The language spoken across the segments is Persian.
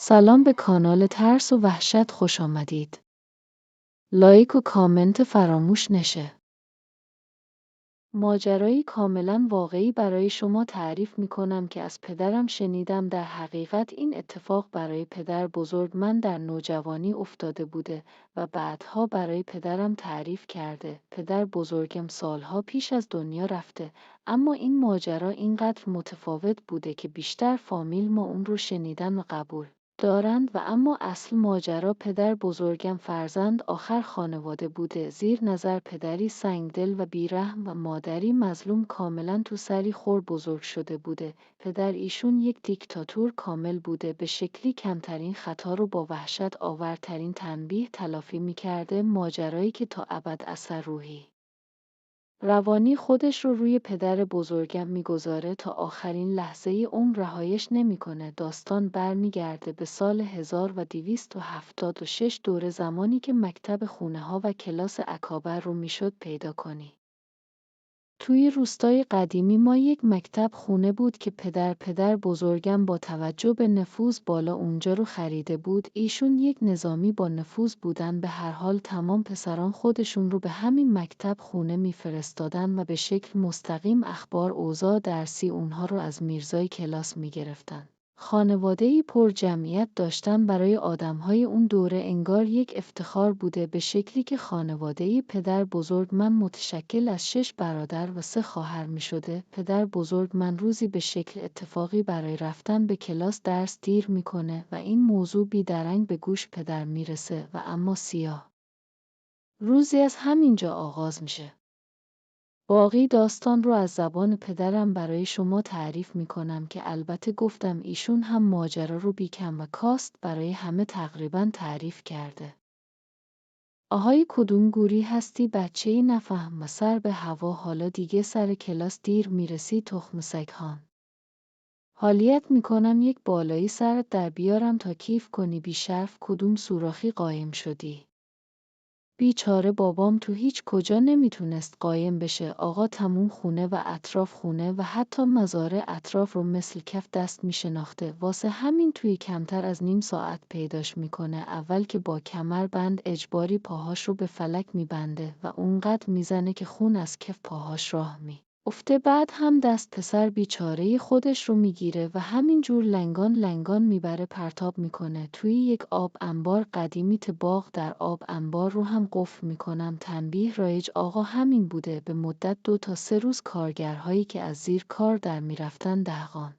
سلام به کانال ترس و وحشت خوش آمدید. لایک و کامنت فراموش نشه. ماجرایی کاملا واقعی برای شما تعریف می‌کنم که از پدرم شنیدم. در حقیقت این اتفاق برای پدر بزرگ من در نوجوانی افتاده بوده و بعدها برای پدرم تعریف کرده. پدر بزرگم سالها پیش از دنیا رفته، اما این ماجرا اینقدر متفاوت بوده که بیشتر فامیل ما اون رو شنیدن و قبول دارند و اما اصل ماجرا پدر بزرگم فرزند آخر خانواده بوده. زیر نظر پدری سنگدل و بیرحم و مادری مظلوم کاملا تو سری خور بزرگ شده بوده. پدر ایشون یک دیکتاتور کامل بوده، به شکلی کمترین خطا رو با وحشت آورترین تنبیه تلافی میکرده. ماجرایی که تا ابد اثر روحی روانی خودش رو روی پدر بزرگم میگذاره، تا آخرین لحظه عمر رهایش نمیکنه. داستان برمیگرده به سال 1276، دوره زمانی که مکتب خونه ها و کلاس اکابر رو میشد پیدا کنی. توی روستای قدیمی ما یک مکتب خونه بود که پدر بزرگم با توجه به نفوذ بالا اونجا رو خریده بود. ایشون یک نظامی با نفوذ بودن، به هر حال تمام پسران خودشون رو به همین مکتب خونه میفرستادن و به شکل مستقیم اخبار اوضاع درسی اونها رو از میرزای کلاس میگرفتن. خانواده‌ای پر جمعیت داشتن برای آدم‌های اون دوره انگار یک افتخار بوده، به شکلی که خانواده پدر بزرگ من متشکل از 6 برادر و 3 خواهر می شده. پدر بزرگ من روزی به شکل اتفاقی برای رفتن به کلاس درس دیر میکنه و این موضوع بیدرنگ به گوش پدر میرسه و اما سیاه روزی از همینجا آغاز میشه. باقی داستان رو از زبان پدرم برای شما تعریف میکنم که البته گفتم ایشون هم ماجرا رو بیکم و کاست برای همه تقریبا تعریف کرده. آهای کدوم گوری هستی بچه‌ای نفهم و سر به هوا، حالا دیگه سر کلاس دیر میرسی تخم سگهان. حالیت میکنم یک بالایی سرت در بیارم تا کیف کنی. بیشرف کدوم سوراخی قایم شدی؟ بیچاره بابام تو هیچ کجا نمیتونست قایم بشه آقا، تموم خونه و اطراف خونه و حتی مزارع اطراف رو مثل کف دست میشناخته، واسه همین توی کمتر از نیم ساعت پیداش میکنه. اول که با کمر بند اجباری پاهاش رو به فلک میبنده و اونقدر میزنه که خون از کف پاهاش راه افته، بعد هم دست پسر بیچاره خودش رو میگیره و همین جور لنگان لنگان میبره پرتاب میکنه توی یک آب انبار قدیمی. باغ در آب انبار رو هم قفل میکنم. تنبیه رایج آقا همین بوده، به مدت 2 تا 3 روز کارگرهایی که از زیر کار در میرفتن، دهقان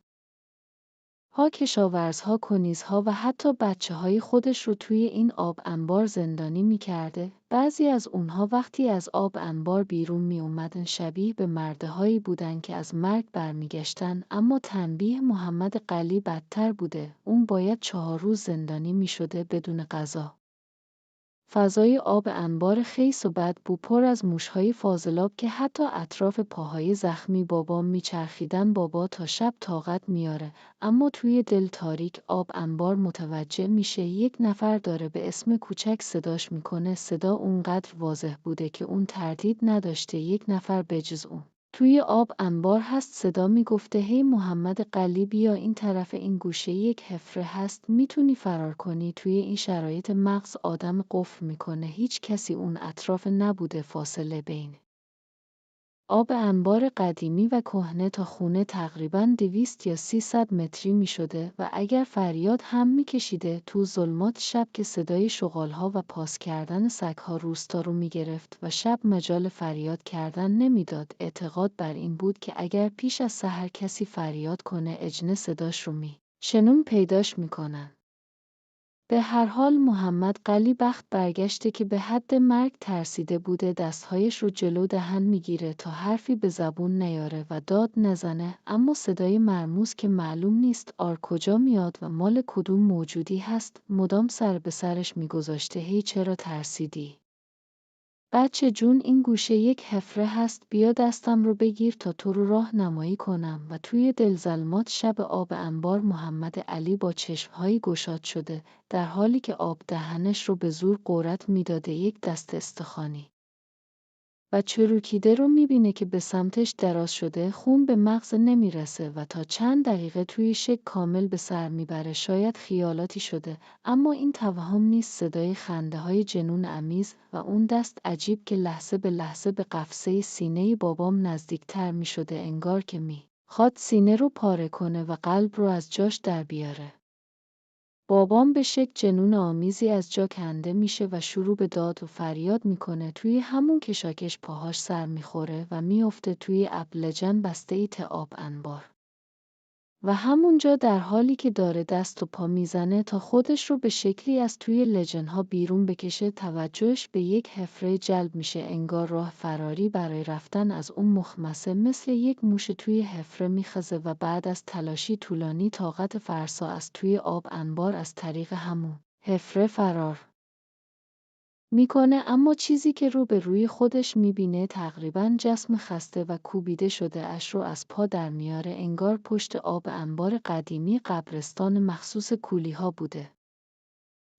ها، کشاورزها، کنیزها و حتی بچه‌های خودش رو توی این آب انبار زندانی می‌کرده. بعضی از اونها وقتی از آب انبار بیرون می اومدن شبیه به مردهایی بودن که از مرگ برمیگشتن. اما تنبیه محمد قلی بدتر بوده، اون باید 4 روز زندانی می‌شده بدون غذا. فضای آب انبار خیس و بدبو، پر از موش‌های فاضلاب که حتی اطراف پاهای زخمی بابام میچرخیدن. بابا تا شب طاقت میاره، اما توی دل تاریک آب انبار متوجه میشه یک نفر داره به اسم کوچک صداش میکنه. صدا اونقدر واضح بوده که اون تردید نداشته یک نفر بجز اون توی آب انبار هست. صدا میگفته هی محمد قلی بیا این طرف، این گوشه یک حفره هست، میتونی فرار کنی. توی این شرایط مغز آدم قفل میکنه، هیچ کسی اون اطراف نبوده. فاصله بین آب انبار قدیمی و کهنه تا خونه تقریباً 200 یا 300 متری می شده و اگر فریاد هم می کشیده تو ظلمات شب که صدای شغالها و پاس کردن سگها روستا رو می گرفت و شب مجال فریاد کردن نمیداد. اعتقاد بر این بود که اگر پیش از سحر کسی فریاد کنه اجنه صداش رو شنون پیداش میکنن. به هر حال محمد قلی بخت برگشته که به حد مرگ ترسیده بوده. دستهایش رو جلو دهن میگیره تا حرفی به زبون نیاره و داد نزنه، اما صدای مرموز که معلوم نیست آر کجا میاد و مال کدوم موجودی هست مدام سر به سرش میگذاشته. هی چرا ترسیدی؟ بچه جون این گوشه یک حفره هست، بیا دستم رو بگیر تا تو رو راهنمایی کنم. و توی دلزلمات شب آب انبار محمد علی با چشمهایی گشاد شده، در حالی که آب دهنش رو به زور قورت میداده، یک دست استخوانی و چروکیده رو میبینه که به سمتش دراز شده، خون به مغز نمیرسه و تا چند دقیقه توی شک کامل به سر میبره. شاید خیالاتی شده، اما این توهم نیست. صدای خنده های جنون امیز و اون دست عجیب که لحظه به لحظه به قفسه سینه بابام نزدیکتر میشده، انگار که میخواد سینه رو پاره کنه و قلب رو از جاش در بیاره. بابام به شک جنون آمیزی از جا کنده میشه و شروع به داد و فریاد میکنه. توی همون کشاکش پاهاش سر میخوره و میفته توی ابلجن بسته‌ای آب انبار. و همونجا در حالی که داره دست و پا میزنه تا خودش رو به شکلی از توی لجن‌ها بیرون بکشه، توجهش به یک حفره جلب میشه. انگار راه فراری برای رفتن از اون مخمسه مثل یک موش توی حفره میخزه و بعد از تلاشی طولانی طاقت فرسا از توی آب انبار از طریق همون حفره فرار میکنه. اما چیزی که رو به روی خودش میبینه تقریباً جسم خسته و کوبیده شده اش رو از پا در میاره. انگار پشت آب انبار قدیمی قبرستان مخصوص کولی‌ها بوده.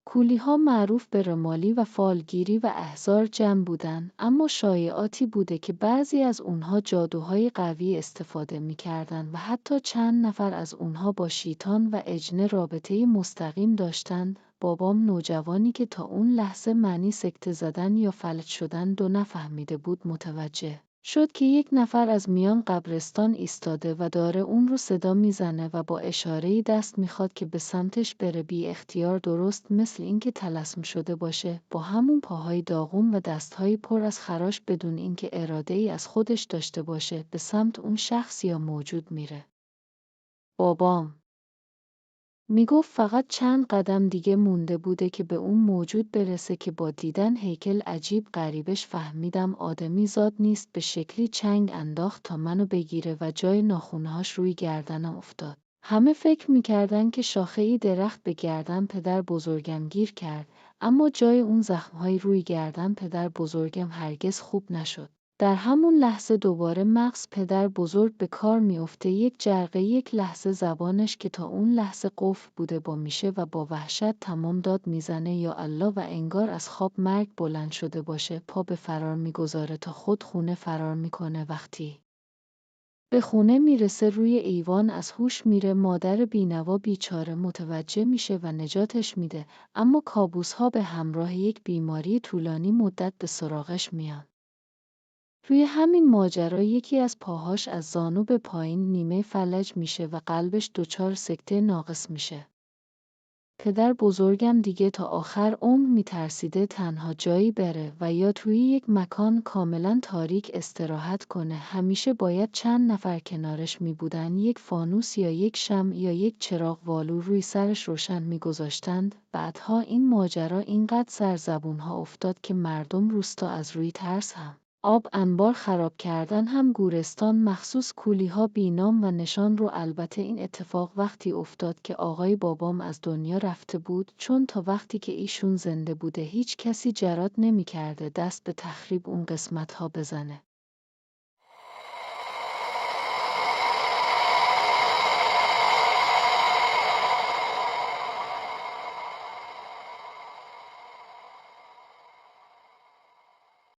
کولی‌ها معروف به رمالی و فالگیری و احضار جمع بودن، اما شایعاتی بوده که بعضی از اونها جادوهای قوی استفاده میکردن و حتی چند نفر از اونها با شیطان و اجنه رابطه‌ای مستقیم داشتند. بابام، نوجوانی که تا اون لحظه معنی سکته زدن یا فلج شدن رو نفهمیده بود، متوجه شد که یک نفر از میان قبرستان ایستاده و داره اون رو صدا میزنه و با اشاره‌ای دست میخواد که به سمتش بره. بی اختیار، درست مثل اینکه طلسم شده باشه، با همون پاهای داغون و دستهای پر از خراش، بدون اینکه اراده‌ای از خودش داشته باشه، به سمت اون شخص یا موجود میره. بابام میگفت فقط چند قدم دیگه مونده بوده که به اون موجود برسه که با دیدن هیکل عجیب غریبش فهمیدم آدمی زاد نیست. به شکلی چنگ انداخت تا منو بگیره و جای ناخنهاش روی گردنم افتاد. همه فکر میکردن که شاخه‌ای درخت به گردن پدر بزرگم گیر کرد، اما جای اون زخم‌های روی گردن پدر بزرگم هرگز خوب نشد. در همون لحظه دوباره مغز پدر بزرگ به کار میفته. یک جرقه، یک لحظه زبانش که تا اون لحظه قفل بوده با میشه و با وحشت تمام داد میزنه یا الله، و انگار از خواب مرگ بلند شده باشه، پا به فرار میگذاره تا خود خونه فرار میکنه. وقتی به خونه میرسه روی ایوان از هوش میره. مادر بینوا بیچاره متوجه میشه و نجاتش میده، اما کابوس‌ها به همراه یک بیماری طولانی مدت به سراغش میان. توی همین ماجرا یکی از پاهاش از زانو به پایین نیمه فلج میشه و قلبش دچار سکته ناقص میشه. پدر بزرگم دیگه تا آخر عمر میترسیده تنها جایی بره و یا توی یک مکان کاملا تاریک استراحت کنه. همیشه باید چند نفر کنارش میبودن، یک فانوس یا یک شمع یا یک چراغ والو روی سرش روشن میگذاشتند. بعدها این ماجرا اینقدر سر زبونها افتاد که مردم روستا از روی ترس هم آب انبار خراب کردن، هم گورستان، مخصوص کولی‌ها بینام و نشان رو. البته این اتفاق وقتی افتاد که آقای بابام از دنیا رفته بود، چون تا وقتی که ایشون زنده بوده هیچ کسی جرات نمی‌کرده دست به تخریب اون قسمت‌ها بزنه.